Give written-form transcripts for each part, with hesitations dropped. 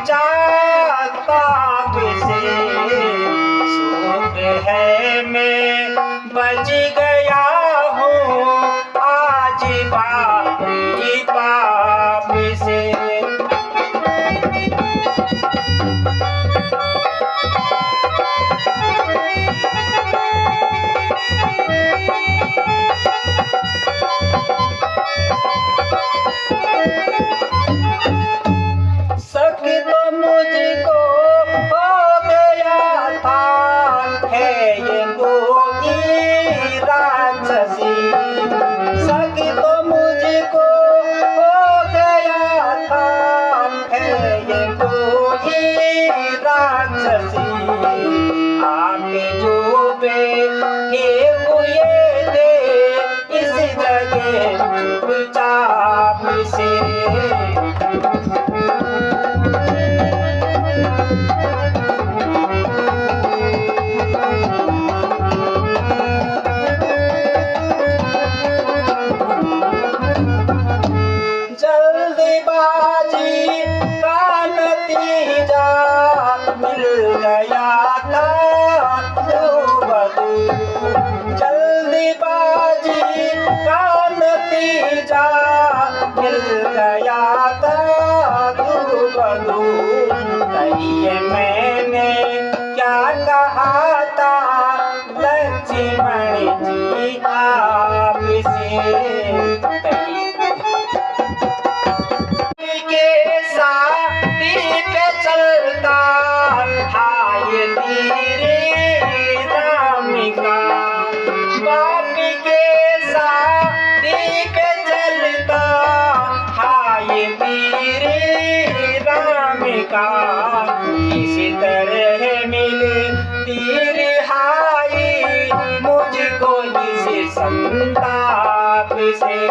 जात पाप से, शुक्र है मैं बच गया हूँ आज बाप की पाप से। मैंने क्या कहा था लक्ष्मण जी आपसे, के साथी पे चलता हाय तेरे राम का, बाप के साथी पे चलता हाय तेरे राम का, किसी तरह मिलती रिहाई मुझको इस संताप से।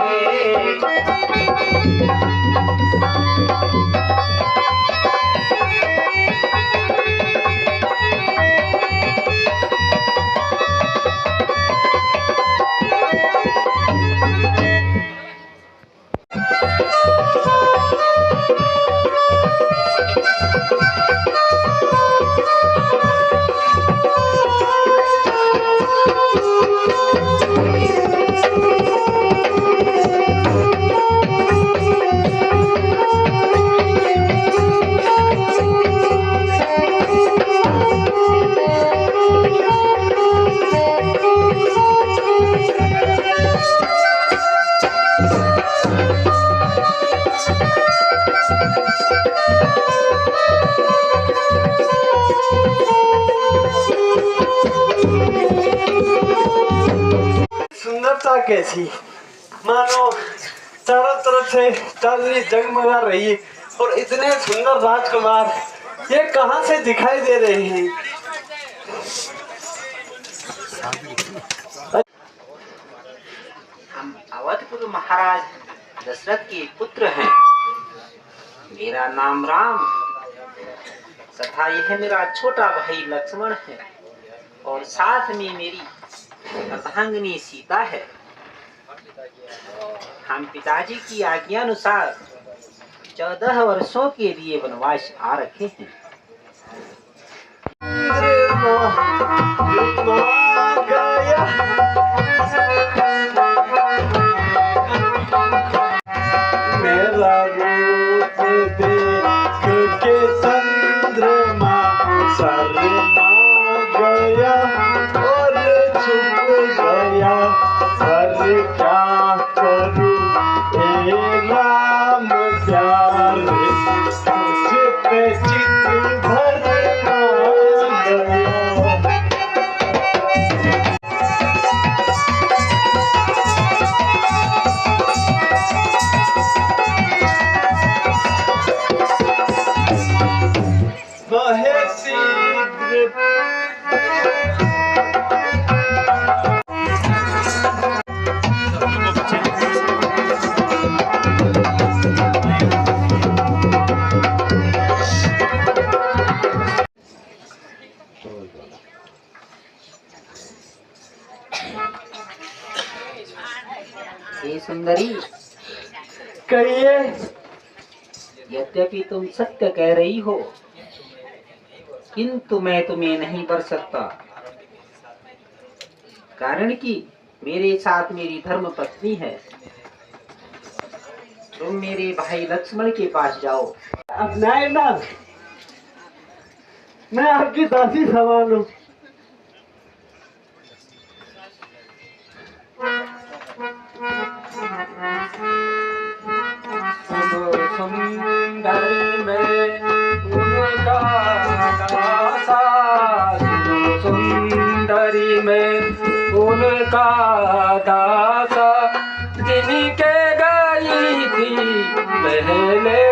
सुंदरता कैसी, मानो चारों तरफ से चांदनी जगमगा रही है और इतने सुंदर राजकुमार ये कहाँ से दिखाई दे रहे हैं। हम अवधपुर महाराज दशरथ के पुत्र हैं। मेरा नाम राम तथा यह मेरा छोटा भाई लक्ष्मण है और साथ में मेरी अर्धांगिनी सीता है। हम पिताजी की आज्ञा अनुसार 14 वर्षों के लिए वनवास आ रखे हैं। मेरा रूप देख के चंद्रमा शर्मा गया और छुप गया, पर क्या करूं हे राम प्यारे, मुझ पे चित भरना गया। सुंदरी कहिए। यद्यपि तुम सत्य कह रही हो, किंतु मैं तुम्हें नहीं वर सकता, कारण कि मेरे साथ मेरी धर्म पत्नी है। तुम मेरे भाई लक्ष्मण के पास जाओ। अब नहीं ना, मैं आपकी दासी समान हूँ। सुंदरी में उनका दासा, सुंदरी में उनका दासा, जिनके गई थी पहले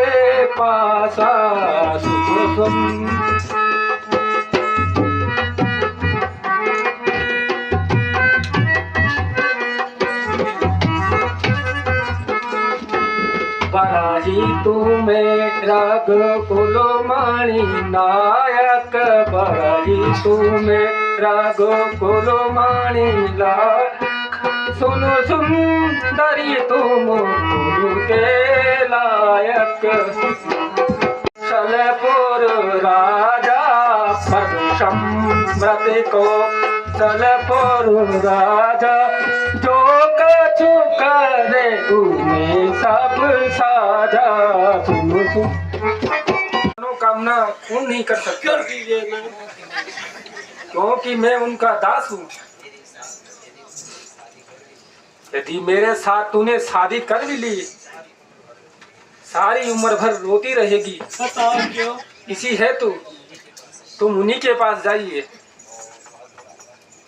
पासा। बराही तू मेरा गोकुलमणि नायक, बराही तू मेरा गोकुलमणि नायक। सुनो सुंदरी तुम गुरु के लायक, सलपुर राजा सम्रत को, सलपुर राजा जो कछु करे उन्हें सब साझा। सुनो मनोकामना पूर्ण नहीं कर सकता, क्योंकि मैं उनका दास हूँ। यदि मेरे साथ तूने शादी कर भी ली, सारी उम्र भर रोती रहेगी। बताओ क्यों? इसी है तुम उन्हीं के पास जाइए।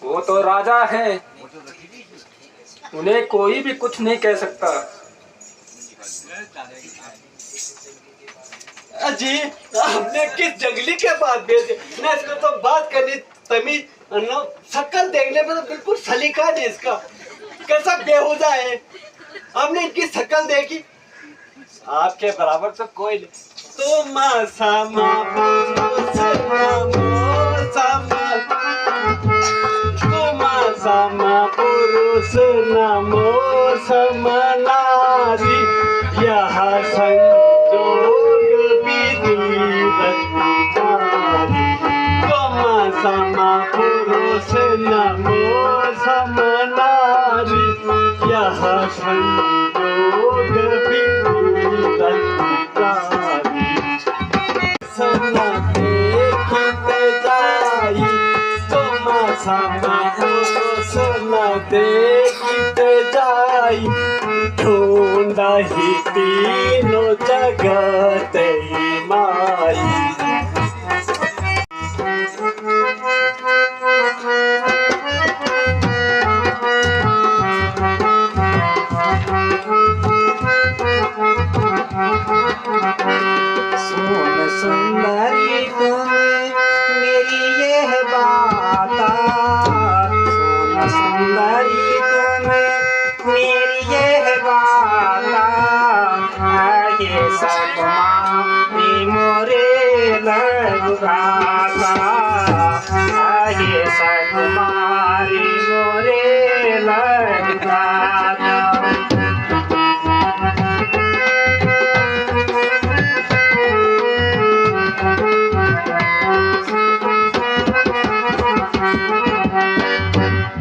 वो तो राजा हैं, उन्हें कोई भी कुछ नहीं कह सकता। अजी, आपने किस जंगली के पास भेजे ना? इसको तो बात करनी तमीज, शक्ल देखने में तो बिल्कुल सलीका नहीं इसका। कैसा बेहुदा है। हमने इनकी शक्ल देखी, आपके बराबर तो कोई नहीं। तुम समा पुरुष नमो समा, तुम समा पुरुष नमो समा नारी, यह संजोग विधि रचनारी। तुम समा पुरुष नमो समा नारी, यह संजोग विधि रचनारी। सना देखते जाई, तुम समा पुरुष न देखते जाई, ढूंढा ही तीनों जगत माई। सुन सुंदरी तुम मेरी यह बाता, सुन सुंदरी तुम मेरी यह बाता, ये सब मानी मोरे लगुगाता, ये सब मारी मोरे लगुगाता।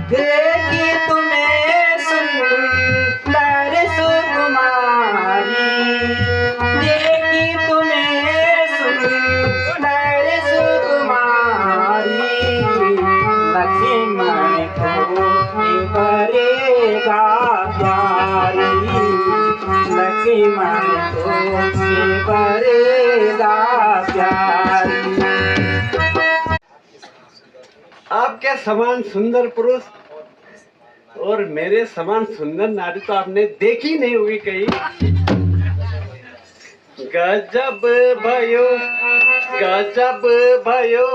देखी तुम्हें सुंदर सुकुमारी, देखी तुम्हें सुंदर सुकुमारी, लक्ष्मण को करेगा प्यारी, लक्ष्मण को करेगा प्यारी। आपके समान सुंदर पुरुष और मेरे समान सुंदर नारी तो आपने देखी नहीं हुई कहीं। गजब भयो, गजब भयो,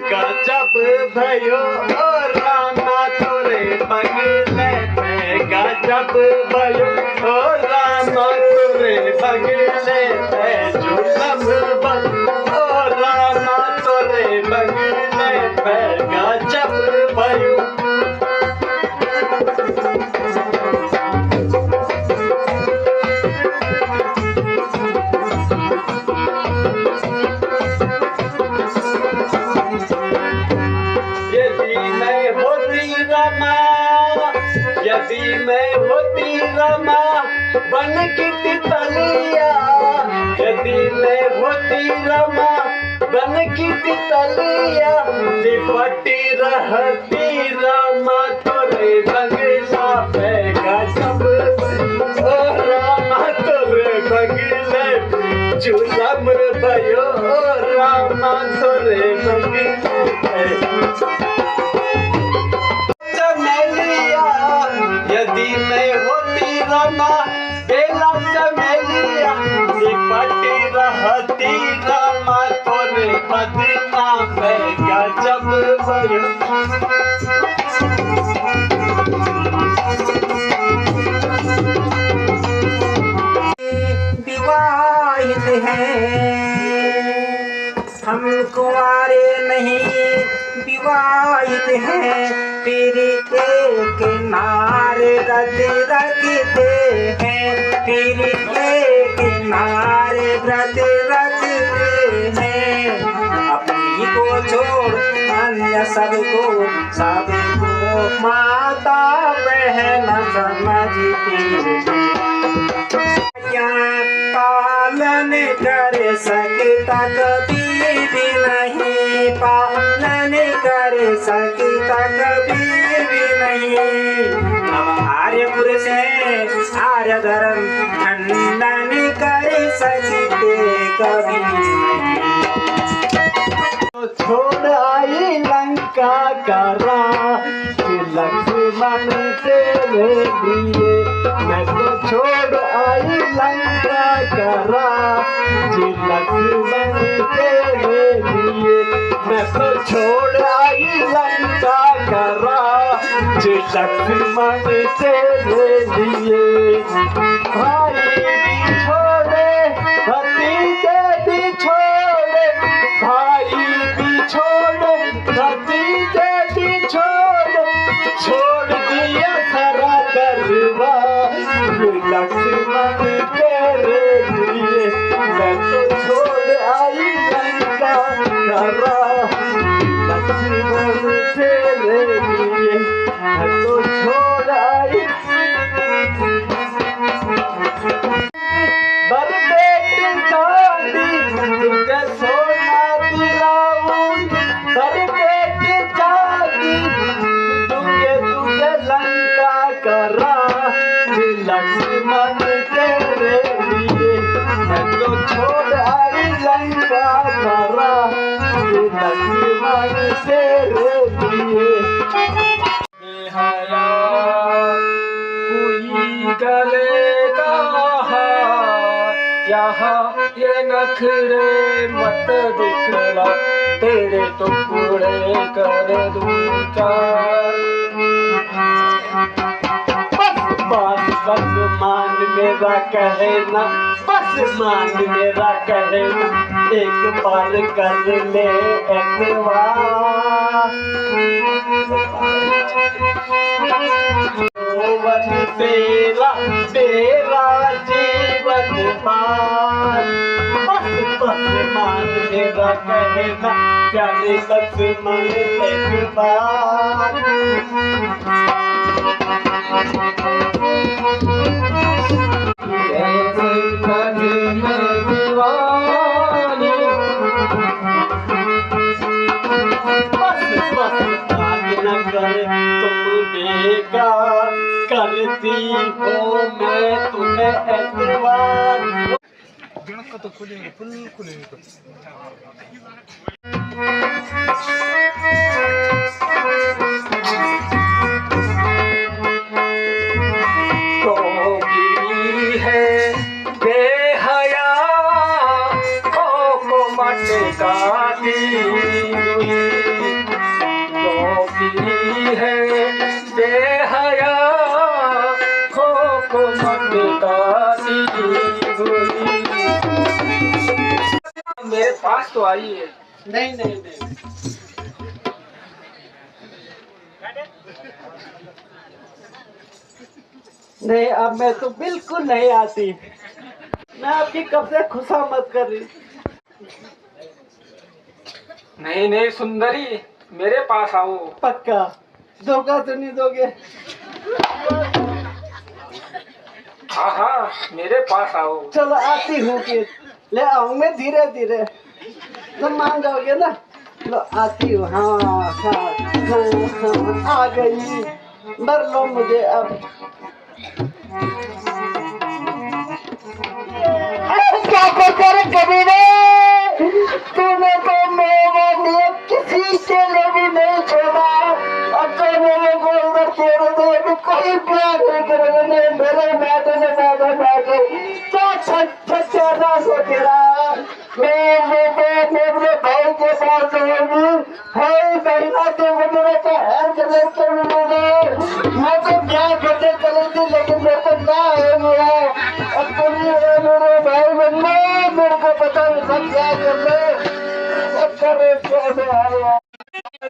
गजब भयो, और रामा तोरे बगले पे, गजब भयो, और रामा तोरे बगले पे, जुलम भयो, और रामा तोरे बगले पे, गजब भयो। बन की तितलिया यदि मैं होती रमा बन की तितलिया लिपटी रहती रमा तोरे बंगला पे गजब ओ रामा तोरे बंगले जुलम भयो ओ रामा तोरे बंगले चमेलिया यदि मैं होती रमा बेला चमेलिया लिपटी रहती रमा तोरे बदना पे गजब भयो विवाहित हैं हम कुंवारे नहीं विवाहित हैं फिर एक नारे रच रखते हैं फिर एक नारे रच रखते हैं अपनी को छोड़ अन्य सबको माता बहन समझती हैं पालन कर सकता कभी भी नहीं पालन कर सकता कभी भी नहीं हम आर्य पुरुष हैं आर्य धर्म खंडन कर सकते कभी नहीं छोड़ आई लंका का राज लक्ष्मण तेरे लिए मैं तो छोड़ आई लंका का राज लक्ष्मण तेरे लिए मैं तो छोड़ आई लंका का राज लक्ष्मण तेरे लिए भाई भी छोड़े भतीजे भी छोड़े भाई भी छोड़े भतीजे भी छोड़े छोड़ दिया सारा दरबार लक्ष्मण तेरे लिए मैं तो छोड़ आई लंका का राज लक्ष्मण तेरे लिए मैं तो छोड़ आई बरबेट चांदी तुझे सोना दिलाऊंगी बरबेट चांदी तुझे लंका का राज लक्ष्मण तेरे लिए मैं तो छोड़ आई लंका का राज लक्ष्मण तेरे लिए हया हुई गले का यहाँ ये नखरे मत दिखला तेरे टुकड़े कर दूं चार बस मान मेरा कहना बस मान मेरा कहना एक बार कर ले एतवार तेरा तेरा जीवन पार बस मान मेरा कहना प्यारे लक्ष्मण एक बार करती हो मैं तुम्हें एतवार तो खुलेंगे फुल खुलेंगे तो है बेहया को मटकाती है बेहया को मटकाती मेरे पास तो आई है। नहीं नहीं नहीं नहीं अब मैं तो बिल्कुल नहीं आती। मैं आपकी कब से खुशामद कर रही। नहीं नहीं सुंदरी मेरे पास आओ। पक्का धोखा तो नहीं दोगे? हाँ हाँ मेरे पास आओ। चलो आती हूँ फिर, ले आऊँ मैं धीरे धीरे, तो मान जाओगे ना। लो आती हूँ, हाँ हाँ हाँ, आ गई, भर लो मुझे अब। क्या कर कभी तूने तो मेरे लिए किसी के लिए भी नहीं छोड़ा, अब तो मेरे को उधर तेरे लिए भी कोई प्यार नहीं करेगा। मेरे बैठे ने बैठे बैठे क्या सत्यानाश हो तेरा। मेरे भाई के पास होगी, भाई बहना के वगैरह का हर जगह के मिलेंगे। मैं तो क्या करने चली थी, लेकिन मेरे को क्या हो गया। अब तुम मेरे भाई बनना, मेरे को पता नहीं सब क्या कर रहे, सब कर रहे।